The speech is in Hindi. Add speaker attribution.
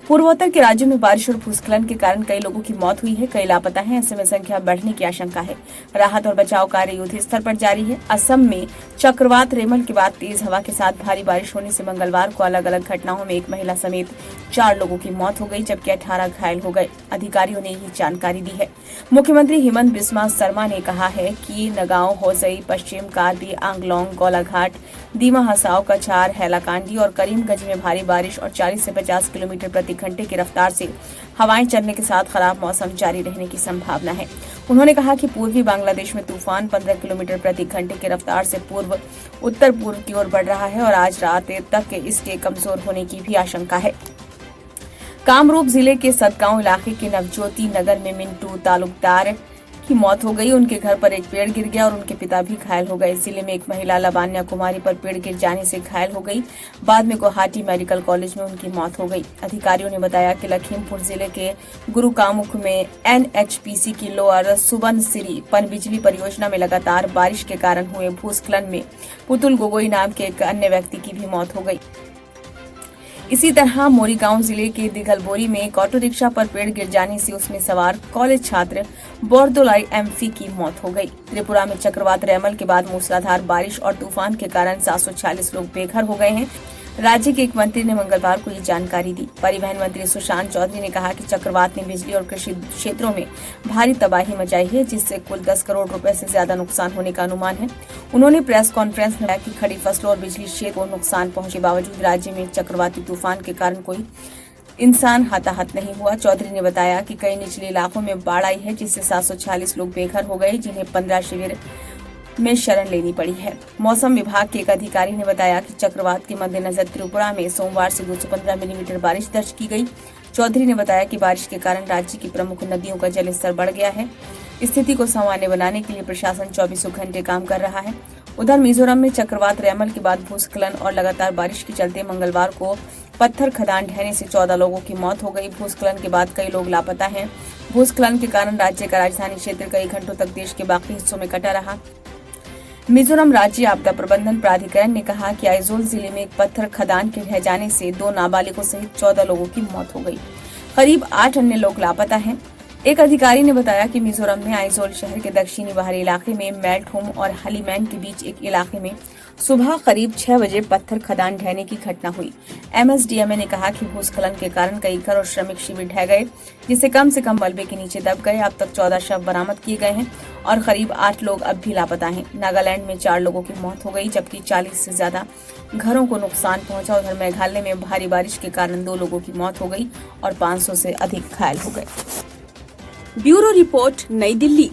Speaker 1: पूर्वोत्तर के राज्यों में बारिश और भूस्खलन के कारण कई लोगों की मौत हुई है, कई लापता हैं। ऐसे में संख्या बढ़ने की आशंका है। राहत और बचाव कार्य युद्ध स्तर पर जारी है। असम में चक्रवात रेमल के बाद तेज हवा के साथ भारी बारिश होने से मंगलवार को अलग अलग घटनाओं में एक महिला समेत 4 लोगों की मौत हो गई, जबकि 18 घायल हो गए। अधिकारियों ने ये जानकारी दी है। मुख्यमंत्री हेमंत बिस्वा शर्मा ने कहा है कि नगांव, होसई, पश्चिम कार्बी आंगलोंग, गोलाघाट, दीमा हसाओ, कछार, हैलाकांडी और करीमगंज में भारी बारिश और 40 से 50 किलोमीटर प्रति घंटे की रफ्तार से हवाएं चलने के साथ खराब मौसम जारी रहने की संभावना है। उन्होंने कहा कि पूर्वी बांग्लादेश में तूफान 15 किलोमीटर प्रति घंटे की रफ्तार से पूर्व उत्तर पूर्व की ओर बढ़ रहा है और आज रात तक इसके कमजोर होने की भी आशंका है। कामरूप जिले के सतगांव इलाके के नवज्योति नगर में मिंटू तालुकदार की मौत हो गई। उनके घर पर एक पेड़ गिर गया और उनके पिता भी घायल हो गए। जिले में एक महिला लावण्या कुमारी पर पेड़ गिर जाने से घायल हो गई। बाद में गुवाहाटी मेडिकल कॉलेज में उनकी मौत हो गई। अधिकारियों ने बताया कि लखीमपुर जिले के गुरुकामुख में एनएचपीसी की लोअर सुबनसिरी पनबिजली परियोजना में लगातार बारिश के कारण हुए भूस्खलन में पुतुल गोगोई नाम के एक अन्य व्यक्ति की भी मौत हो गई। इसी तरह मोरीगांव जिले के दिघलबोरी में एक ऑटो रिक्शा पर पेड़ गिर जाने से उसमें सवार कॉलेज छात्र बोरदोलाई एमफी की मौत हो गई। त्रिपुरा में चक्रवात रेमल के बाद मूसलाधार बारिश और तूफान के कारण 746 लोग बेघर हो गए हैं। राज्य के एक मंत्री ने मंगलवार को ये जानकारी दी। परिवहन मंत्री सुशांत चौधरी ने कहा कि चक्रवात ने बिजली और कृषि क्षेत्रों में भारी तबाही मचाई है, जिससे कुल 10 करोड़ रुपए से ज्यादा नुकसान होने का अनुमान है। उन्होंने प्रेस कॉन्फ्रेंस में कहा कि खड़ी फसलों और बिजली क्षेत्र को नुकसान पहुंचे बावजूद राज्य में चक्रवाती तूफान के कारण कोई इंसान हताहत नहीं हुआ। चौधरी ने बताया कि कई निचले इलाकों में बाढ़ आई है, जिससे 746 लोग बेघर हो गए, जिन्हें 15 शिविर में शरण लेनी पड़ी है। मौसम विभाग के एक अधिकारी ने बताया कि चक्रवात के मद्देनजर त्रिपुरा में सोमवार से 215 मिलीमीटर बारिश दर्ज की गई। चौधरी ने बताया कि बारिश के कारण राज्य की प्रमुख नदियों का जलस्तर बढ़ गया है। स्थिति को सामान्य बनाने के लिए प्रशासन 24 घंटे काम कर रहा है। उधर मिजोरम में चक्रवात रेमल के बाद भूस्खलन और लगातार बारिश के चलते मंगलवार को पत्थर खदान ढहने से 14 लोगों की मौत हो गई। भूस्खलन के बाद कई लोग लापता हैं। भूस्खलन के कारण राज्य का राजधानी क्षेत्र कई घंटों तक देश के बाकी हिस्सों में कटा रहा। मिजोरम राज्य आपदा प्रबंधन प्राधिकरण ने कहा कि आइजोल जिले में एक पत्थर खदान के ढह जाने से 2 नाबालिगों सहित 14 लोगों की मौत हो गई। करीब 8 अन्य लोग लापता हैं। एक अधिकारी ने बताया कि मिजोरम में आइजोल शहर के दक्षिणी बाहरी इलाके में मेल्टहोम और हलीमैन के बीच एक इलाके में सुबह करीब 6 बजे पत्थर खदान ढहने की घटना हुई। एमएसडीएमए ने कहा कि भूस्खलन के कारण कई घर और श्रमिक शिविर ढह गए, जिससे कम से कम मलबे के नीचे दब गए। अब तक 14 शव बरामद किए गए हैं और करीब 8 लोग अब भी लापता हैं। नागालैंड में 4 लोगों की मौत हो गई, जबकि 40 से ज्यादा घरों को नुकसान पहुंचा। उधर मेघालय में भारी बारिश के कारण 2 लोगों की मौत हो गई और 500 से अधिक घायल हो गए। ब्यूरो रिपोर्ट, नई दिल्ली।